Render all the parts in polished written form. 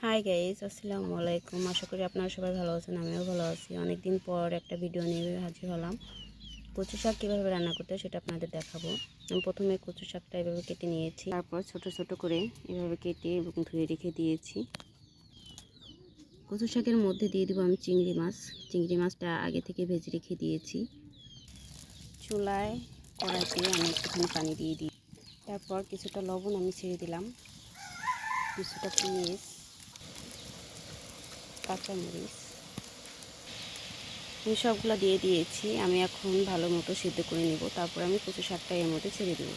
Hi guys, আসসালামু আলাইকুম। আশা করি আপনারা সবাই ভালো আছেন। আমিও ভালো আছি। অনেক দিন পর একটা ভিডিও নিয়ে হাজির হলাম। কচু শাক কীভাবে রান্না করতে হয় সেটা আপনাদের দেখাবো। আমি প্রথমে কচু শাকটা এভাবে কেটে নিয়েছি, তারপর ছোট ছোট করে এভাবে কেটে এবং ধুয়ে রেখে দিয়েছি। কচু শাকের মধ্যে দিয়ে দেবো আমি চিংড়ি মাছ। চিংড়ি মাছটা আগে থেকে ভেজে রেখে দিয়েছি। চুলায় কড়াইতে আমি একটুখানি পানি দিয়ে দিই, তারপর কিছুটা লবণ আমি ছেড়ে দিলাম, কিছুটা পেঁয়াজ, কাঁচামরিচ, আমি সবগুলো দিয়ে দিয়েছি। আমি এখন ভালো মতো সিদ্ধ করে নেব, তারপর আমি কচু শাকটা এর মধ্যে ছেড়ে দেব।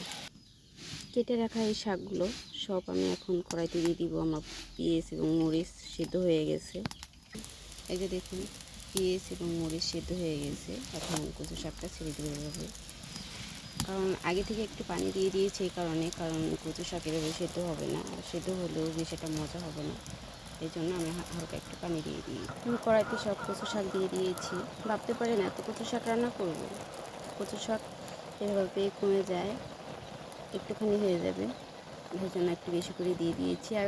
কেটে রাখা এই শাকগুলো সব আমি এখন কড়াইতে দিয়ে দিব। আমার পেঁয়াজ এবং মরিচ সিদ্ধ হয়ে গেছে। এই যে দেখুন, পেঁয়াজ এবং মরিচ সিদ্ধ হয়ে গেছে। এখন কচু শাকটা ছেড়ে দেবো এভাবে, কারণ আগে থেকে একটু পানি দিয়ে দিয়েছি এই কারণে, কারণ কচু শাক এভাবে সিদ্ধ হবে না, আর সিদ্ধ হলেও বেশ একটা মজা হবে না। এই জন্য আমি হালকা একটু পানি দিয়ে দিই। আমি কড়াইতে সব কচু শাক দিয়ে দিয়েছি। ভাবতে পারি না এত কচু শাক রান্না করব। কচু শাক এভাবে কমে যায়, একটুখানি হয়ে যাবে, এই জন্য একটু বেশি করে দিয়ে দিয়েছি। আর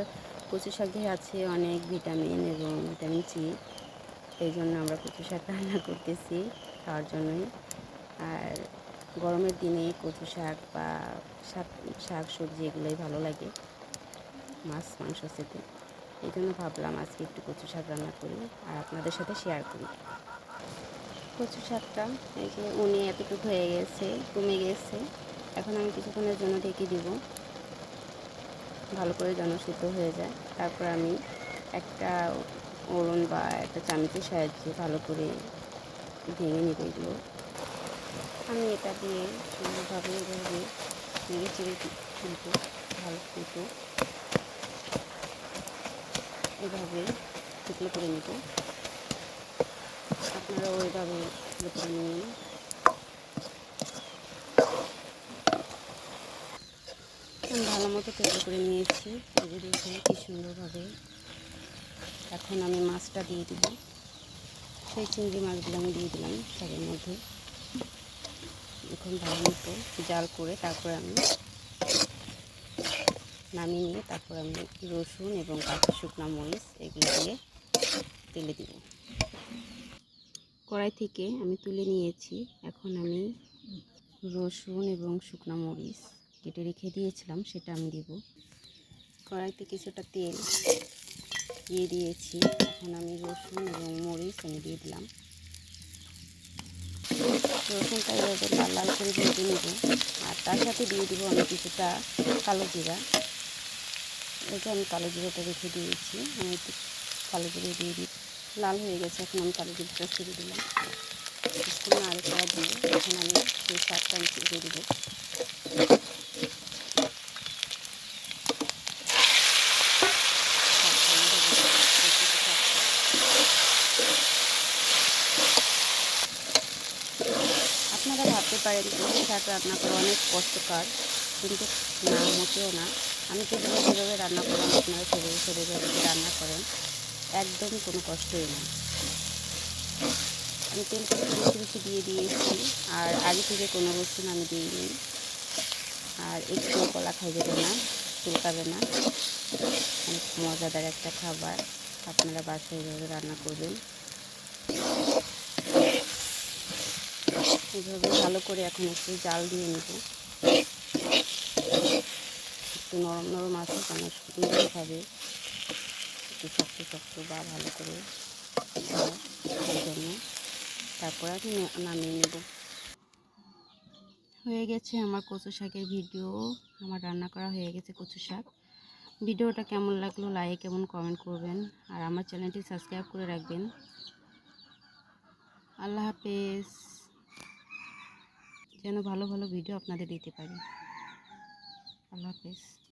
কচু শাকে আছে অনেক ভিটামিন এবং ভিটামিন সি, এই জন্য আমরা কচু শাক রান্না করতেছি খাওয়ার জন্যই। আর গরমের দিনে কচু শাক বা শাক সবজি এগুলোই ভালো লাগে মাছ মাংস খেতে। এই জন্য ভাবলাম আজকে একটু কচু শাক রান্না করি আর আপনাদের সাথে শেয়ার করি। কচু শাকটা এই যে উনি এতটুকু হয়ে গেছে, কমে গেছে। এখন আমি কিছুক্ষণের জন্য ঢেকে দিব, ভালো করে যেন সিদ্ধ হয়ে যায়। তারপর আমি একটা ওড়ন বা একটা চামচের সাহায্যে ভালো করে ভেঙে নেব এগুলো। আমি এটা দিয়ে সুন্দরভাবে এভাবে নেড়ে চেড়ে তুলব, ভালো মতো এভাবে টুকরো করে নেব। আপনারা ওইভাবে করে নিন। আমি ভালো মতো টুকরো করে নিয়েছি, এই যে দেখুন কি সুন্দরভাবে। এখন আমি মাছটা দিয়ে দিব, সেই চিংড়ি মাছগুলো আমি দিয়ে দিলাম শাকের মধ্যে। এখন ভালো মতো জাল করে তারপরে আমি নামিয়ে নিয়ে তারপর আমি রসুন এবং কাঁচা শুকনো মরিচ এগুলো দিয়ে তেলে দিব। কড়াই থেকে আমি তুলে নিয়েছি। এখন আমি রসুন এবং শুকনো মরিচ কেটে রেখে দিয়েছিলাম সেটা আমি দেব। কড়াইতে কিছুটা তেল দিয়ে দিয়েছি। এখন আমি রসুন এবং মরিচ আমি দিয়ে দিলাম। রসুনটা এভাবে লাল লাল করে ভেজে নেব, আর তার সাথে দিয়ে দিব আমি কিছুটা কালো জিরা। এই যে আমি কালো জিরাটা রেখে দিয়েছি, আমি একটু কালো জিরা দিয়ে দিই। লাল হয়ে গেছে, এখন আমি কালো জিরাটা ছেড়ে দিলাম। কিছুক্ষণ নাড়াচাড়া দিয়ে এখন আমি সেই শাকটা আমি দিয়ে দেবো। আপনারা ভাবতে পারেন কচু শাক রান্না করা অনেক কষ্টকর, কিন্তু না, মোটেও না। আমি যেভাবে রান্না করলাম আপনারা সেভাবে রান্না করেন, একদমই কোনো কষ্টই না। আমি তেলটা বেশি বেশি দিয়ে দিয়েছি, আর আগে থেকে কোনো রসুন আমি দিইনি, আর একটু কলা খাই যাবে না, চুলকাবে না। অনেক মজাদার একটা খাবার, আপনারা বাসায় এইভাবে রান্না করবেন। এইভাবে ভালো করে এখন একটু জাল দিয়ে নেব, একটু নরম নরম আছে, কারণ সুন্দরভাবে একটু শক্ত শক্ত বা ভালো করে এই জন্য। তারপর আমি নামিয়ে নেব। হয়ে গেছে আমার কচু শাকের ভিডিও, আমার রান্না করা হয়ে গেছে কচু শাক। ভিডিওটা কেমন লাগলো লাইক এবং কমেন্ট করবেন, আর আমার চ্যানেলটি সাবস্ক্রাইব করে রাখবেন। আল্লাহ হাফেজ, যেন ভালো ভালো ভিডিও আপনাদের দিতে পারি। আল্লাহ হাফেজ।